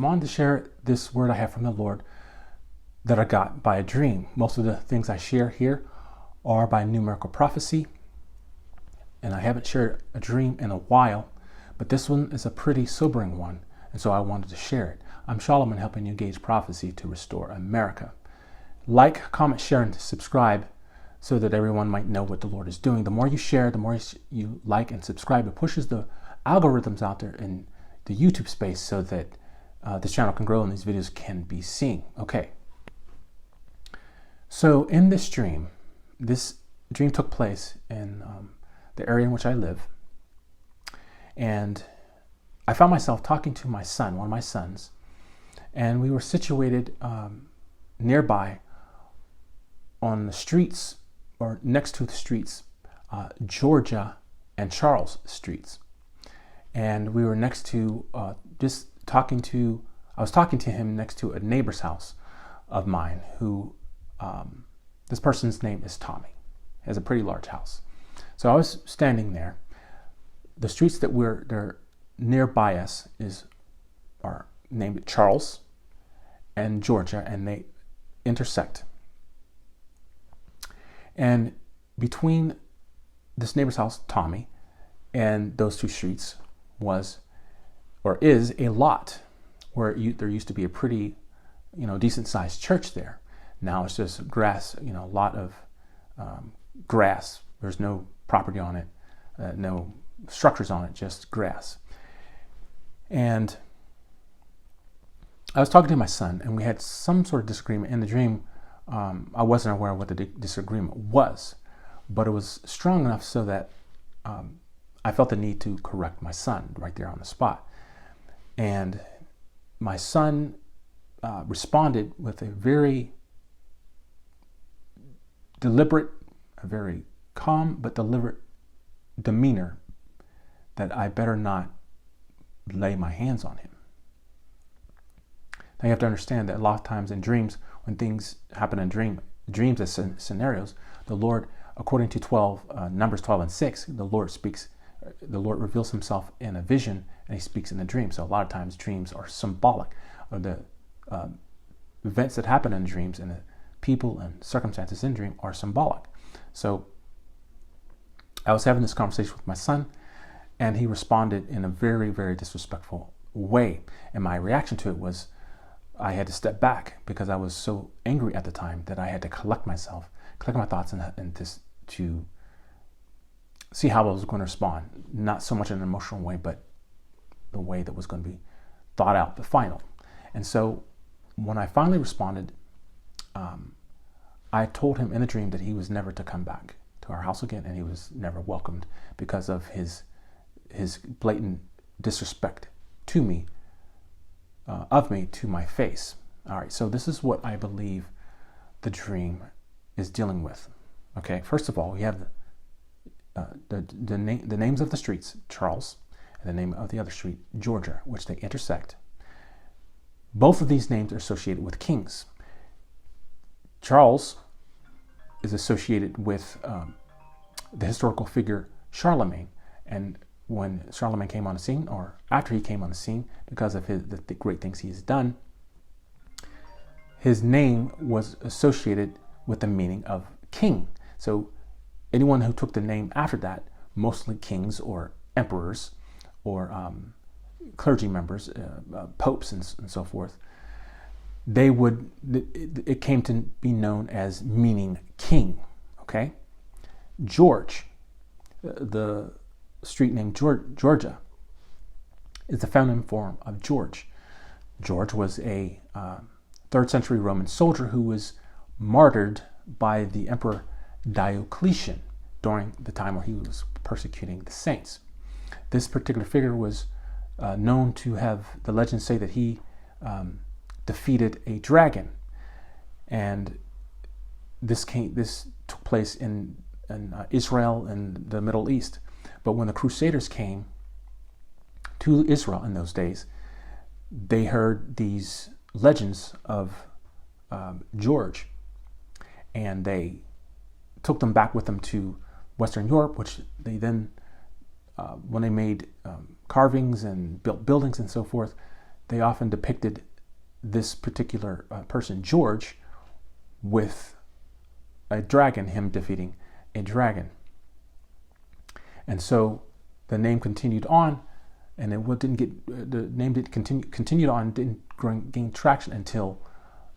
I wanted to share this word I have from the Lord that I got by a dream. Most of the things I share here are by numerical prophecy, and I haven't shared a dream in a while, but this one is a pretty sobering one, and so I wanted to share it. I'm Solomon, helping you gauge prophecy to restore America. Like, comment, share, and subscribe so that everyone might know what the Lord is doing. The more you share, the more you like and subscribe, it pushes the algorithms out there in the YouTube space so that this channel can grow and these videos can be seen. Okay. So in this dream took place in the area in which I live. And I found myself talking to my son, one of my sons, and we were situated nearby on the streets, or next to the streets, Georgia and Charles streets. And we were next to, I was talking to him next to a neighbor's house of mine who, this person's name is Tommy. He has a pretty large house. So I was standing there. The streets that they're nearby us are named Charles and Georgia, and they intersect. And between this neighbor's house, Tommy, and those two streets is a lot where there used to be a pretty, decent sized church there. Now it's just grass, a lot of grass. There's no property on it, no structures on it, just grass. And I was talking to my son, and we had some sort of disagreement in the dream. I wasn't aware of what the disagreement was, but it was strong enough so that I felt the need to correct my son right there on the spot. And my son responded with a very deliberate, a very calm but deliberate demeanor that I better not lay my hands on him. Now you have to understand that a lot of times in dreams, when things happen in dreams as scenarios, the Lord, according to Numbers 12 and 6, the Lord reveals himself in a vision, and he speaks in a dream. So a lot of times dreams are symbolic of the events that happen in dreams, and the people and circumstances in dream are symbolic. So I was having this conversation with my son, and he responded in a very, very disrespectful way. And my reaction to it was I had to step back because I was so angry at the time that I had to collect my thoughts, and just to see how I was going to respond. Not so much in an emotional way, but the way that was going to be thought out, the final. And so when I finally responded, I told him in the dream that he was never to come back to our house again, and he was never welcomed because of his blatant disrespect to me, to my face. All right, so this is what I believe the dream is dealing with. Okay, first of all, we have the names of the streets, Charles, and the name of the other street, Georgia, which they intersect. Both of these names are associated with kings. Charles is associated with the historical figure Charlemagne, and when Charlemagne came on the scene, or after he came on the scene, because of the great things he has done, his name was associated with the meaning of king. So anyone who took the name after that, mostly kings or emperors or clergy members, popes and so forth, it came to be known as meaning king. Okay, George, the street named Georgia, is the feminine form of George. George was a 3rd century Roman soldier who was martyred by the Emperor Diocletian during the time where he was persecuting the saints. This particular figure was known to have, the legends say that he defeated a dragon, and this took place in Israel and the Middle East. But when the Crusaders came to Israel in those days, they heard these legends of George, and they took them back with them to Western Europe, which they then, when they made carvings and built buildings and so forth, they often depicted this particular person, George, with a dragon, him defeating a dragon. And so the name continued on, and the name didn't continued on, didn't gain traction until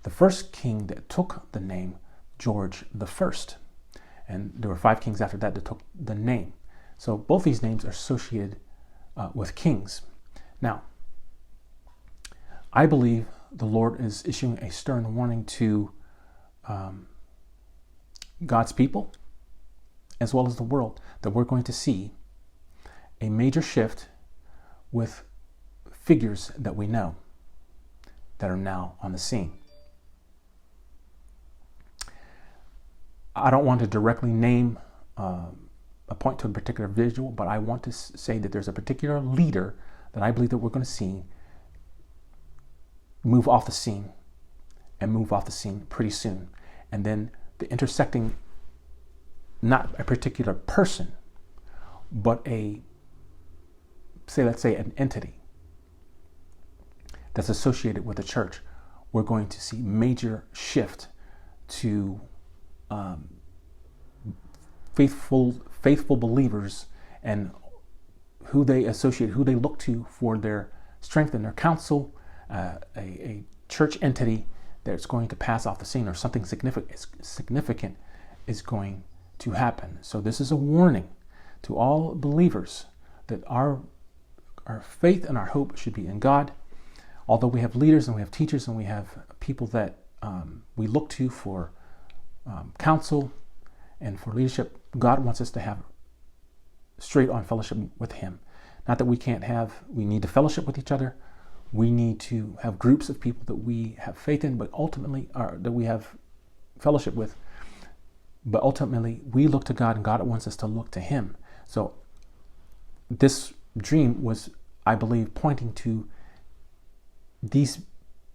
the first king that took the name, George the First. And there were 5 kings after that took the name. So both these names are associated with kings. Now, I believe the Lord is issuing a stern warning to God's people, as well as the world, that we're going to see a major shift with figures that we know that are now on the scene. I don't want to directly name a point to a particular visual, but I want to say that there's a particular leader that I believe that we're going to see move off the scene pretty soon. And then the intersecting, not a particular person, but let's say an entity that's associated with the church. We're going to see major shift to faithful believers and who they associate, who they look to for their strength and their counsel, a church entity that's going to pass off the scene, or something significant is going to happen. So this is a warning to all believers that our faith and our hope should be in God. Although we have leaders and we have teachers and we have people that we look to for counsel and for leadership, God wants us to have straight on fellowship with Him. Not that we need to fellowship with each other. We need to have groups of people that we have faith in, but ultimately that we have fellowship with. But ultimately, we look to God, and God wants us to look to Him. So this dream was, I believe, pointing to these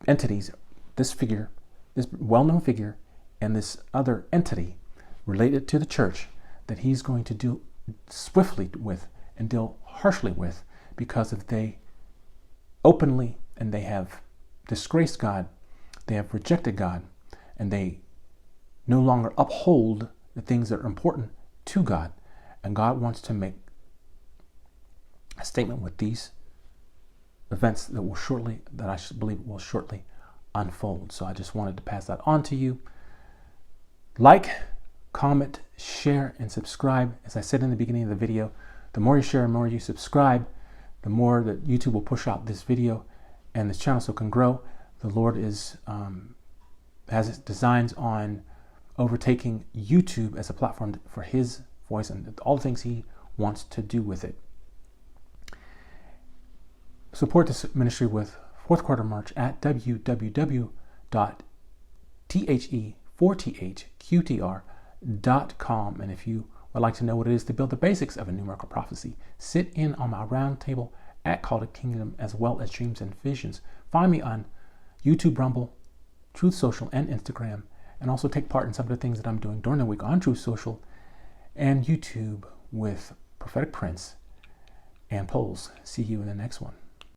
entities, this figure, this well-known figure, and this other entity related to the church that He's going to deal swiftly with and deal harshly with, because if they openly and they have disgraced God, they have rejected God, and they no longer uphold the things that are important to God. And God wants to make a statement with these events that I believe will shortly unfold. So I just wanted to pass that on to you. Like, comment, share, and subscribe. As I said in the beginning of the video, the more you share and more you subscribe, the more that YouTube will push out this video and this channel so it can grow. The Lord has His designs on overtaking YouTube as a platform for His voice and all the things He wants to do with it. Support this ministry with Fourth Quarter March at www.the4thqtr.com. And if you would like to know what it is to build the basics of a numerical prophecy, sit in on my round table at Call to Kingdom, as well as Dreams and Visions. Find me on YouTube, Rumble, Truth Social, and Instagram, and also take part in some of the things that I'm doing during the week on Truth Social and YouTube with Prophetic Prince and polls. See you in the next one.